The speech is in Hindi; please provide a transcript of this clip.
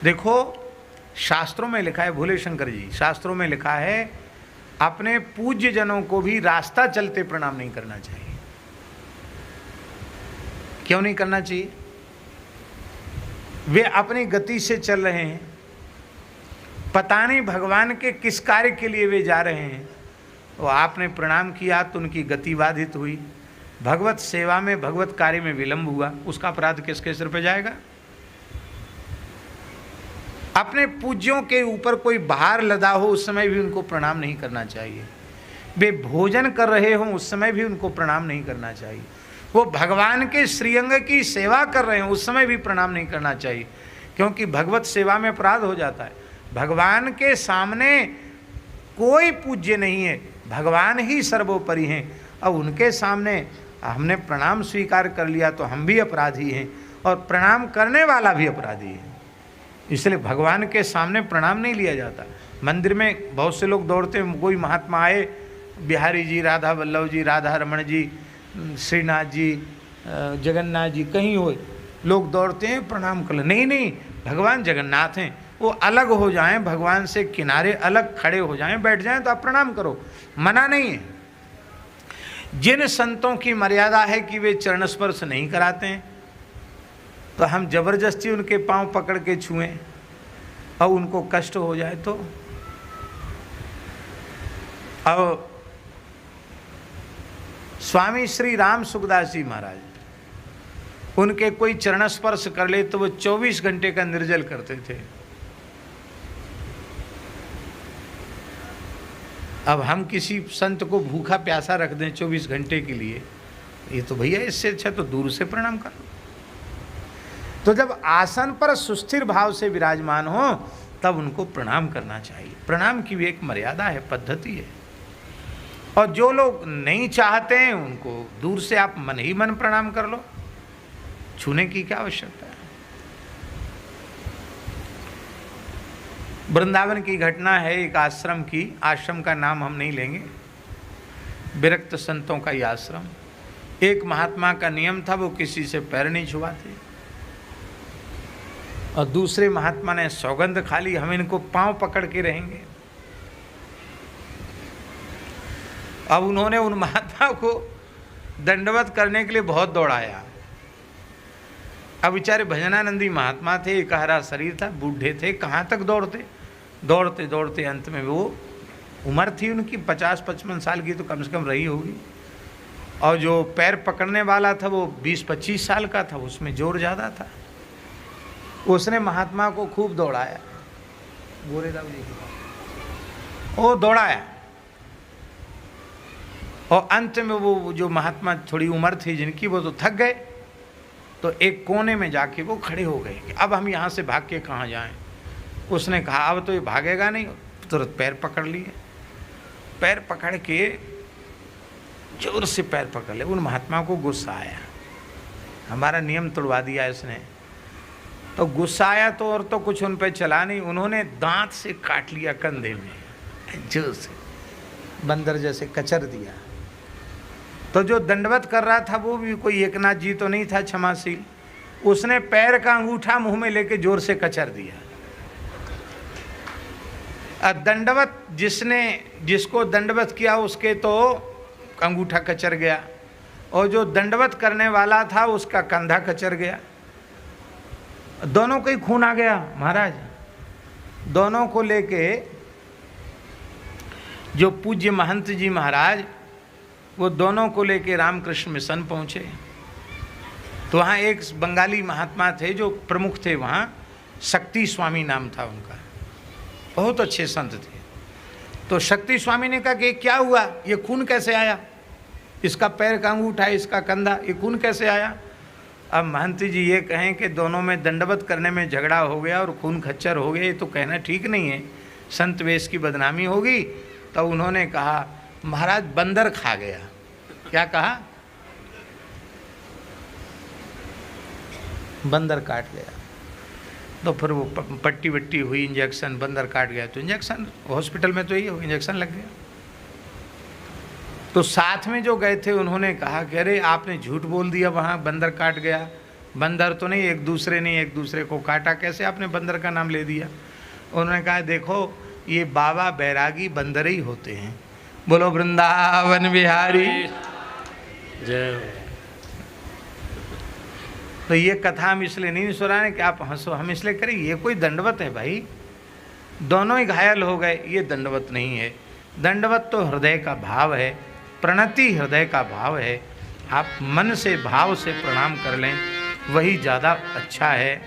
देखो, शास्त्रों में लिखा है, भोले शंकर जी, शास्त्रों में लिखा है अपने पूज्य जनों को भी रास्ता चलते प्रणाम नहीं करना चाहिए। क्यों नहीं करना चाहिए? वे अपनी गति से चल रहे हैं, पता नहीं भगवान के किस कार्य के लिए वे जा रहे हैं। तो आपने प्रणाम किया तो उनकी गति बाधित हुई, भगवत सेवा में, भगवत कार्य में विलंब हुआ, उसका अपराध किसके सिर पे जाएगा? अपने पूज्यों के ऊपर कोई भार लदा हो उस समय भी उनको प्रणाम नहीं करना चाहिए। वे भोजन कर रहे हों उस समय भी उनको प्रणाम नहीं करना चाहिए। वो भगवान के श्रीअंग की सेवा कर रहे हों उस समय भी प्रणाम नहीं करना चाहिए, क्योंकि भगवत सेवा में अपराध हो जाता है। भगवान के सामने कोई पूज्य नहीं है, भगवान ही सर्वोपरि हैं। अब उनके सामने हमने प्रणाम स्वीकार कर लिया तो हम भी अपराधी हैं और प्रणाम करने वाला भी अपराधी है। इसलिए भगवान के सामने प्रणाम नहीं लिया जाता। मंदिर में बहुत से लोग दौड़ते हैं, कोई महात्मा आए, बिहारी जी, राधा वल्लभ जी, राधा रमण जी, श्रीनाथ जी, जगन्नाथ जी, कहीं हो लोग दौड़ते हैं प्रणाम कर ले। नहीं नहीं, भगवान जगन्नाथ हैं, वो अलग हो जाएं, भगवान से किनारे अलग खड़े हो जाएं, बैठ जाएं तो आप प्रणाम करो, मना नहीं है। जिन संतों की मर्यादा है कि वे चरण स्पर्श नहीं कराते हैं, तो हम जबरदस्ती उनके पांव पकड़ के छुएं और उनको कष्ट हो जाए तो? अब स्वामी श्री राम सुखदास जी महाराज, उनके कोई चरण स्पर्श कर ले तो वो 24 घंटे का निर्जल करते थे। अब हम किसी संत को भूखा प्यासा रख दें 24 घंटे के लिए, ये तो भैया इससे अच्छा तो दूर से प्रणाम करो। तो जब आसन पर सुस्थिर भाव से विराजमान हो तब उनको प्रणाम करना चाहिए। प्रणाम की भी एक मर्यादा है, पद्धति है। और जो लोग नहीं चाहते हैं उनको दूर से आप मन ही मन प्रणाम कर लो, छूने की क्या आवश्यकता है। वृंदावन की घटना है एक आश्रम की, आश्रम का नाम हम नहीं लेंगे, विरक्त संतों का ये आश्रम। एक महात्मा का नियम था, वो किसी से पैर नहीं छुआते, और दूसरे महात्मा ने सौगंध खा ली, हम इनको पांव पकड़ के रहेंगे। अब उन्होंने उन महात्मा को दंडवत करने के लिए बहुत दौड़ाया। अब बेचारे भजनानंदी महात्मा थे, एकहरा शरीर था, बूढ़े थे, कहाँ तक दौड़ते, दौड़ते दौड़ते अंत में वो उम्र थी उनकी 50-55 साल की तो कम से कम रही होगी, और जो पैर पकड़ने वाला था वो 20-25 साल का था, उसमें जोर ज़्यादा था। उसने महात्मा को खूब दौड़ाया, गोरेदाव जी के पास वो दौड़ाया, और अंत में वो जो महात्मा थोड़ी उम्र थी जिनकी, वो तो थक गए, तो एक कोने में जाके वो खड़े हो गए कि अब हम यहाँ से भाग के कहाँ जाएं। उसने कहा अब तो ये भागेगा नहीं, तुरंत पैर पकड़ लिए, पैर पकड़ के जोर से पैर पकड़ ले। उन महात्मा को गुस्सा आया, हमारा नियम तोड़वा दिया इसने। तो गुस्सा आया तो और तो कुछ उन पे चला नहीं, उन्होंने दांत से काट लिया कंधे में, जोर से बंदर जैसे कचर दिया। तो जो दंडवत कर रहा था वो भी कोई एकनाथ जी तो नहीं था क्षमाशील, उसने पैर का अंगूठा मुंह में लेके जोर से कचर दिया। दंडवत जिसको दंडवत किया उसके तो अंगूठा कचर गया, और जो दंडवत करने वाला था उसका कंधा कचर गया। दोनों को ही खून आ गया महाराज। दोनों को लेके जो पूज्य महंत जी महाराज, वो दोनों को लेके रामकृष्ण मिशन पहुँचे। तो वहाँ एक बंगाली महात्मा थे जो प्रमुख थे वहाँ, शक्ति स्वामी नाम था उनका, बहुत अच्छे संत थे। तो शक्ति स्वामी ने कहा कि क्या हुआ, ये खून कैसे आया, इसका पैर का अंगूठा, इसका कंधा, ये खून कैसे आया। अब महंत जी ये कहें कि दोनों में दंडवत करने में झगड़ा हो गया और खून खच्चर हो गया, ये तो कहना ठीक नहीं है, संत वेश की बदनामी होगी। तो उन्होंने कहा महाराज बंदर खा गया। क्या कहा? बंदर काट गया। तो फिर वो पट्टी वट्टी हुई, इंजेक्शन, बंदर काट गया तो इंजेक्शन, हॉस्पिटल में तो ये इंजेक्शन लग गया। तो साथ में जो गए थे उन्होंने कहा कि अरे आपने झूठ बोल दिया, वहाँ बंदर काट गया, बंदर तो नहीं, एक दूसरे को काटा, कैसे आपने बंदर का नाम ले दिया? उन्होंने कहा देखो ये बाबा बैरागी बंदर ही होते हैं। बोलो वृंदावन बिहारी जय। तो ये कथा हम इसलिए नहीं सुनाने कि आप हंसो, हम इसलिए करें ये कोई दंडवत है भाई, दोनों ही घायल हो गए, ये दंडवत नहीं है। दंडवत तो हृदय का भाव है, प्रणति हृदय का भाव है। आप मन से भाव से प्रणाम कर लें, वही ज़्यादा अच्छा है।